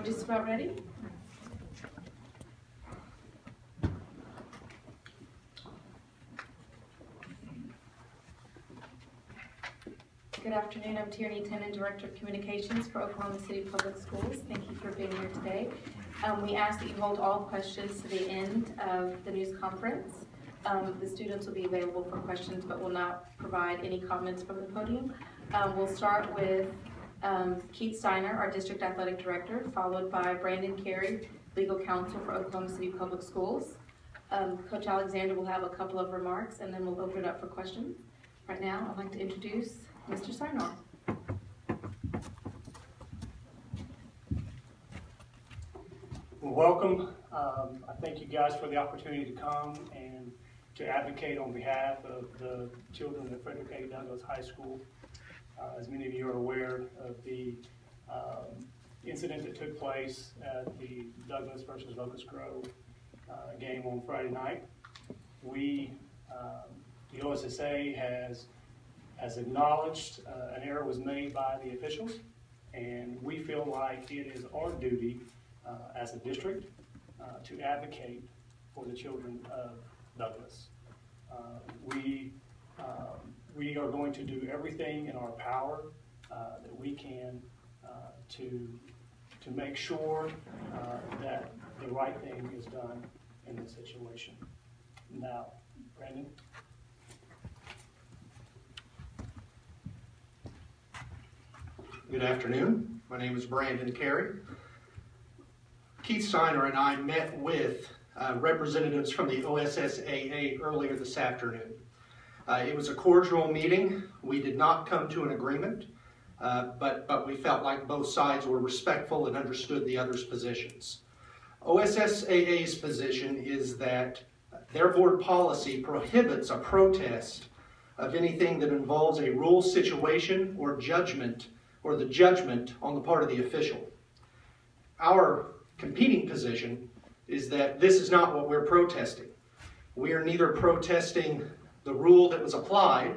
just about ready? Good afternoon. I'm Tierney Tennant, Director of Communications for Oklahoma City Public Schools. Thank you for being here today. We ask that you hold all questions to the end of the news conference. The students will be available for questions, but will not provide any comments from the podium. We'll start with Keith Steiner, our District Athletic Director, followed by Brandon Carey, Legal Counsel for Oklahoma City Public Schools. Coach Alexander will have a couple of remarks, and then we'll open it up for questions. Right now, I'd like to introduce Mr. Steiner. Well, welcome. I thank you guys for the opportunity to come and to advocate on behalf of the children at Frederick A. Douglass High School. As many of you are aware of the incident that took place at the Douglass versus Locust Grove game on Friday night, the OSSAA has acknowledged an error was made by the officials, and we feel like it is our duty as a district to advocate for the children of Douglass. We are going to do everything in our power that we can to make sure that the right thing is done in this situation. Now, Brandon. Good afternoon. My name is Brandon Carey. Keith Steiner and I met with representatives from the OSSAA earlier this afternoon. It was a cordial meeting. We did not come to an agreement, but we felt like both sides were respectful and understood the other's positions. OSSAA's position is that their board policy prohibits a protest of anything that involves a rule situation or judgment, or the judgment on the part of the official. Our competing position is that this is not what we're protesting. We are neither protesting the rule that was applied,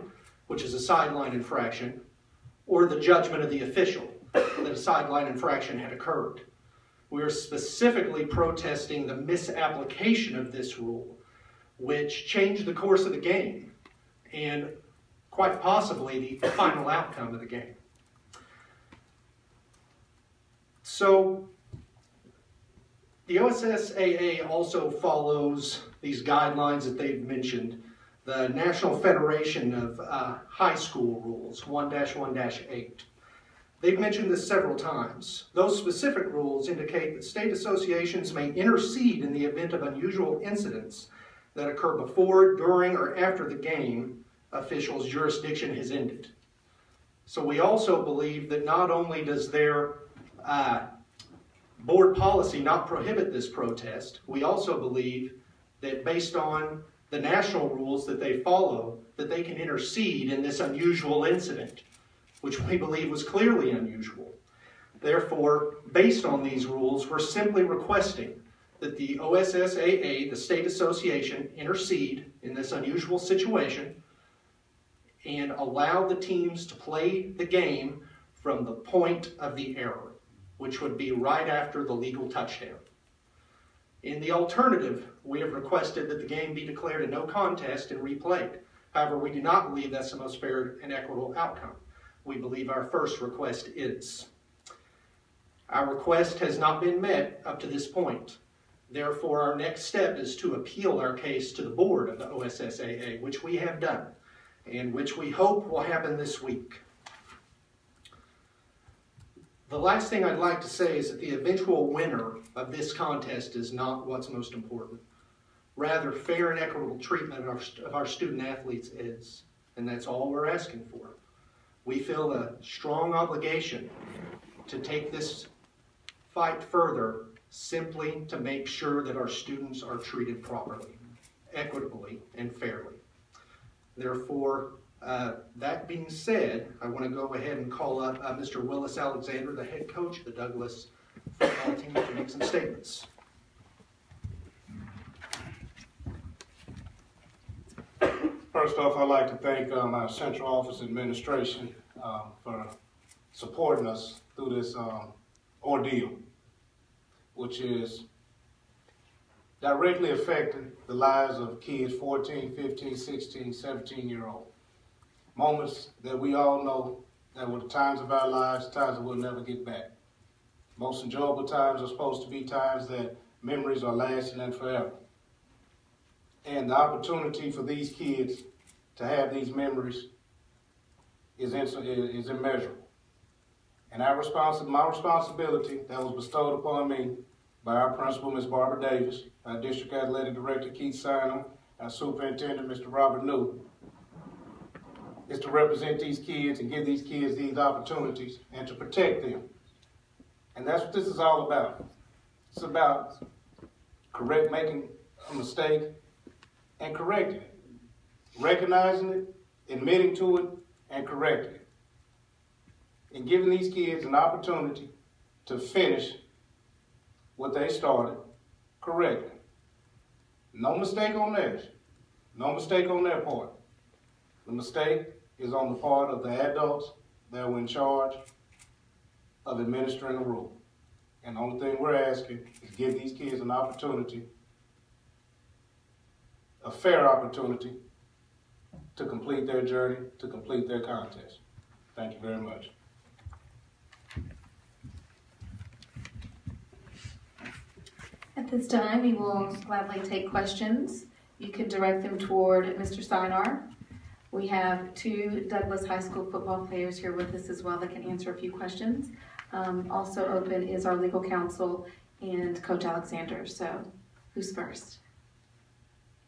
which is a sideline infraction, or the judgment of the official that a sideline infraction had occurred. We are specifically protesting the misapplication of this rule, which changed the course of the game and quite possibly the final outcome of the game. So the OSSAA also follows these guidelines that they've mentioned, the National Federation of High School Rules, 1-1-8. They've mentioned this several times. Those specific rules indicate that state associations may intercede in the event of unusual incidents that occur before, during, or after the game official's jurisdiction has ended. So we also believe that not only does their board policy not prohibit this protest, we also believe that based on the national rules that they follow, that they can intercede in this unusual incident, which we believe was clearly unusual. Therefore, based on these rules, we're simply requesting that the OSSAA, the state association, intercede in this unusual situation and allow the teams to play the game from the point of the error, which would be right after the legal touchdown. In the alternative, we have requested that the game be declared a no contest and replayed. However, we do not believe that's the most fair and equitable outcome. We believe our first request is. Our request has not been met up to this point. Therefore, our next step is to appeal our case to the board of the OSSAA, which we have done, and which we hope will happen this week. The last thing I'd like to say is that the eventual winner of this contest is not what's most important. Rather, fair and equitable treatment of our student athletes is, and that's all we're asking for. We feel a strong obligation to take this fight further simply to make sure that our students are treated properly, equitably, and fairly. Therefore, that being said, I want to go ahead and call up Mr. Willis Alexander, the head coach of the Douglass football team, to make some statements. First off, I'd like to thank our Central Office Administration for supporting us through this ordeal. which is directly affecting the lives of kids 14, 15, 16, 17-year-old. Moments that we all know that were the times of our lives, times that we'll never get back. Most enjoyable times are supposed to be times that memories are lasting and forever. And the opportunity for these kids to have these memories is immeasurable. And my responsibility that was bestowed upon me by our principal, Ms. Barbara Davis, our district athletic director, Keith Siner, our superintendent, Mr. Robert New, is to represent these kids and give these kids these opportunities and to protect them. And that's what this is all about. It's about making a mistake and correcting it. Recognizing it, admitting to it, and correcting it. And giving these kids an opportunity to finish what they started correctly. No mistake on theirs. No mistake on their part. The mistake is on the part of the adults that were in charge of administering the rule. And the only thing we're asking is give these kids an opportunity, a fair opportunity, to complete their journey, to complete their contest. Thank you very much. At this time, we will gladly take questions. You can direct them toward Mr. Sinar. We have two Douglas High School football players here with us as well that can answer a few questions. Also open is our legal counsel and Coach Alexander. So, who's first?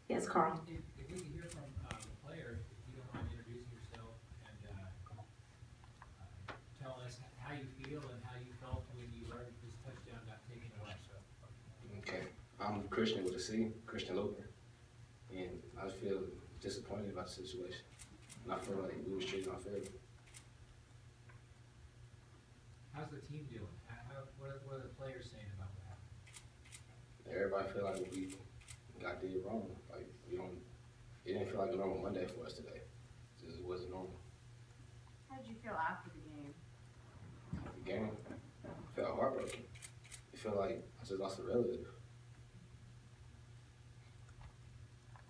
Yes, Carl. If we could hear from the players, if you don't mind introducing yourself and telling us how you feel and how you felt when you learned this touchdown got taken away. Okay, I'm Christian with a C, Christian Loper, and I feel disappointed about the situation. And I feel like we were treated unfairly. How's the team doing? What are the players saying about what happened? Everybody feel like we got did wrong. Like it didn't feel like a normal Monday for us today. It just wasn't normal. How did you feel after the game? The game, I felt heartbroken. It felt like I just lost a relative.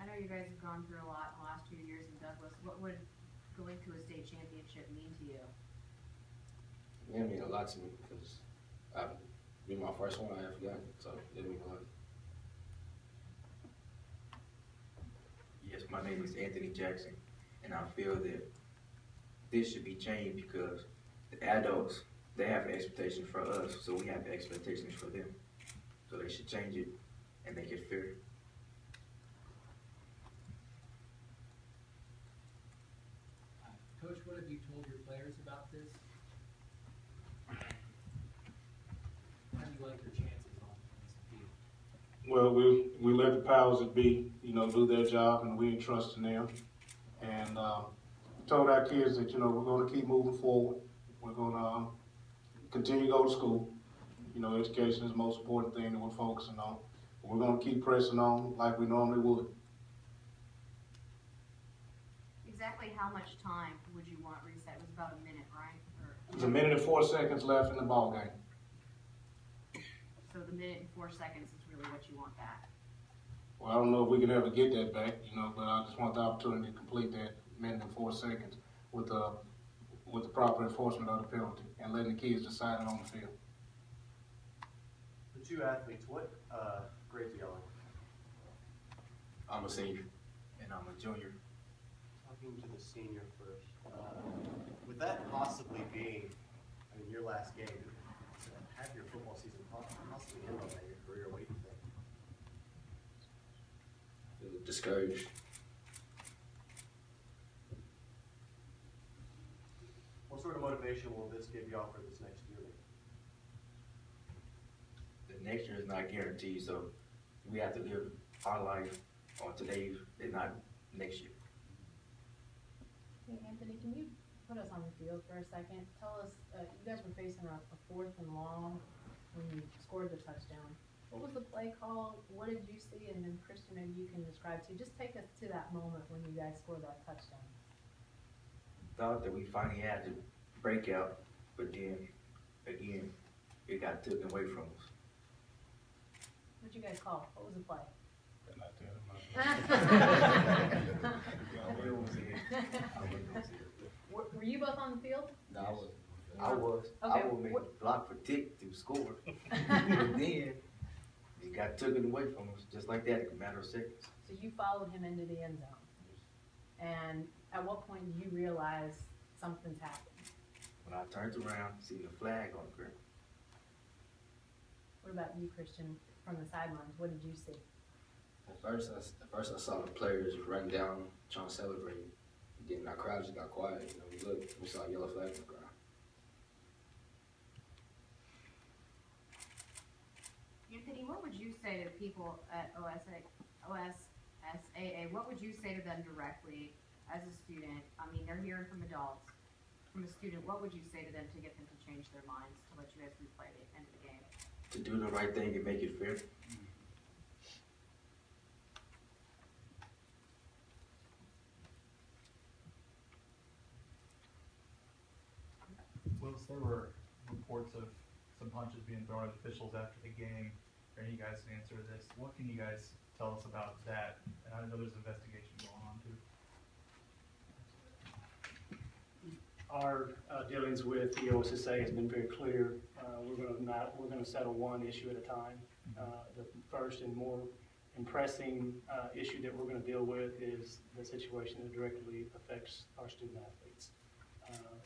I know you guys have gone through a lot in the last 2 years in Douglas. What would going to a state championship mean to you? It mean a lot to me because it'd be my first one I ever got, so it mean a lot. Yes, my name is Anthony Jackson, and I feel that this should be changed because the adults, they have expectations for us, so we have expectations for them. So they should change it and make it fair. Coach, what have you told your players about this? How do you like your chances on this field? Well, we let the powers that be, do their job, and we entrust in them. And told our kids that, we're going to keep moving forward. We're going to continue to go to school. Education is the most important thing that we're focusing on. We're going to keep pressing on like we normally would. Exactly how much time would you want reset? It was about a minute, right? There's 1 minute and 4 seconds left in the ball game. So the minute and 4 seconds is really what you want back. Well, I don't know if we can ever get that back, but I just want the opportunity to complete that 1 minute and 4 seconds with the proper enforcement of the penalty and letting the kids decide it on the field. The two athletes, what grades are y'all in? I'm a senior, and I'm a junior. Talking to the senior first. With that possibly being, your last game, to have your football season possibly end on that, your career, what do you think? I feel discouraged. What sort of motivation will this give y'all for this next year? The next year is not guaranteed, so we have to live our life on today and not next year. Hey, Anthony, can you put us on the field for a second? Tell us, you guys were facing a 4th and long when you scored the touchdown. What was the play call? What did you see? And then Christian, maybe you can describe to you. Just take us to that moment when you guys scored that touchdown. Thought that we finally had the breakout, but then again, it got taken away from us. What'd you guys call? What was the play? Were you both on the field? No, I was. Okay, I would make a block for Dick to score. But then, he got taken away from us, just like that, in a matter of seconds. So you followed him into the end zone. And at what point did you realize something's happened? When I turned around, seen the flag on the ground. What about you, Christian, from the sidelines? What did you see? At first I saw the players running down, trying to celebrate. Then our crowd just got quiet. You know, we looked, we saw a yellow flag on the ground. Anthony, what would you say to people at OSSAA? What would you say to them directly as a student? I mean, they're hearing from adults. From a student, what would you say to them to get them to change their minds to let you guys replay the end of the game? To do the right thing and make it fair. Willis, there were reports of some punches being thrown at officials after the game. Are you guys to answer this? What can you guys tell us about that? And I know there's an investigation going on too. Our dealings with the OSSAA has been very clear. We're going to settle one issue at a time. The first and more pressing issue that we're going to deal with is the situation that directly affects our student athletes,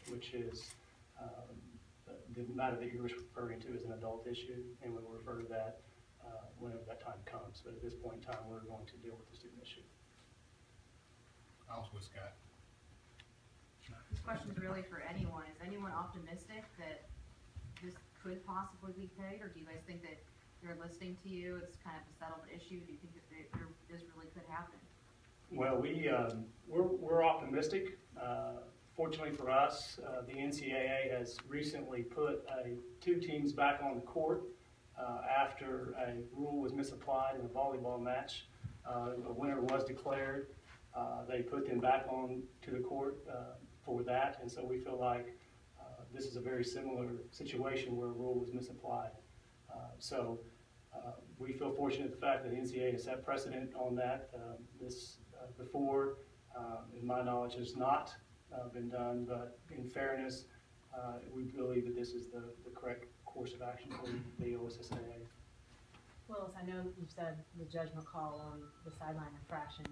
which is the matter that you're referring to is an adult issue, and we will refer to that whenever that time comes. But at this point in time, we're going to deal with the student issue. I was with Scott. This question's really for anyone. Is anyone optimistic that this could possibly be paid, or do you guys think that they're listening to you? It's kind of a settled issue. Do you think that this really could happen? Well, we're optimistic. Fortunately for us, the NCAA has recently put two teams back on the court after a rule was misapplied in a volleyball match. A winner was declared. They put them back on to the court for that, and so we feel like this is a very similar situation where a rule was misapplied. So we feel fortunate the fact that the NCAA has set precedent on that. This before, in my knowledge, has not been done, but in fairness, we believe that this is the correct course of action for the OSSAA. Willis, I know you've said the judgment call on the sideline infraction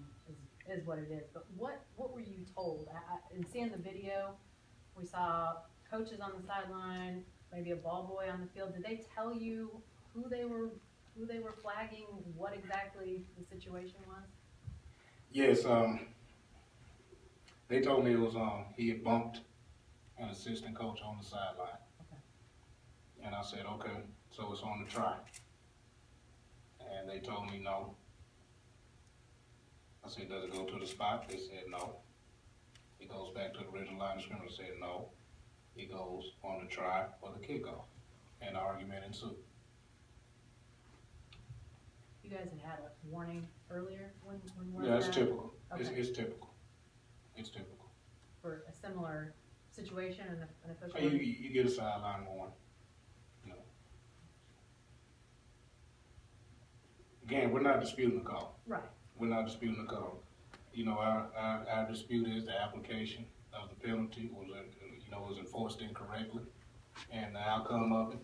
is what it is, but what were you told? In seeing the video, we saw coaches on the sideline, maybe a ball boy on the field. Did they tell you who they were flagging, what exactly the situation was? Yes, they told me it was he had bumped an assistant coach on the sideline. Okay. And I said, okay, so it's on the try. And they told me no. I said, does it go to the spot? They said no. It goes back to the original line of scrimmage. They said no. It goes on the try or the kickoff. And the argument ensued. You guys had a warning earlier when yeah, it's typical. Okay. It's typical. It's typical. For a similar situation and an official. You get a sideline warning. You know. Again, we're not disputing the call. Right. We're not disputing the call. You know, our dispute is the application of the penalty was enforced incorrectly, and the outcome of it,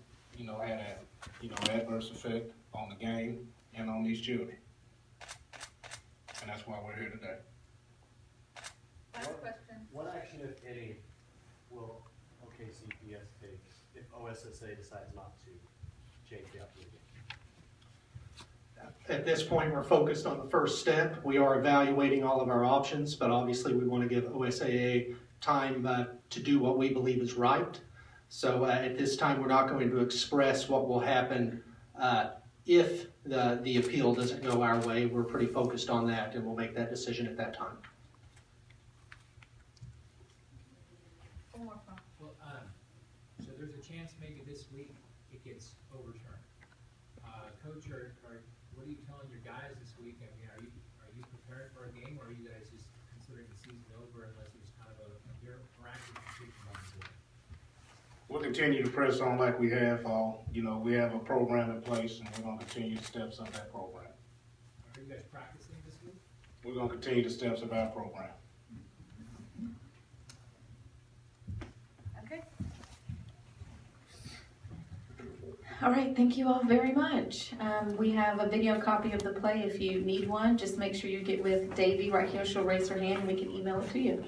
had a adverse effect on the game and on these children. And that's why we're here today. Last question. What action, if any, will OKCPS take if OSSAA decides not to change the outcome? At this point, we're focused on the first step. We are evaluating all of our options, but obviously we want to give OSSAA time to do what we believe is right. So at this time, we're not going to express what will happen if the appeal doesn't go our way. We're pretty focused on that, and we'll make that decision at that time. One more from. Well, so there's a chance maybe this week it gets overturned. Coach, what are you telling your guys this week? I mean, are you prepared for a game, or are you guys just considering the season over unless there's kind of a miraculous decision on the board? We'll continue to press on like we have all. You know, we have a program in place, and we're gonna continue the steps of that program. Are you guys practicing this week? We're gonna continue the steps of our program. Okay. All right, thank you all very much. We have a video copy of the play if you need one. Just make sure you get with Davy right here. She'll raise her hand and we can email it to you.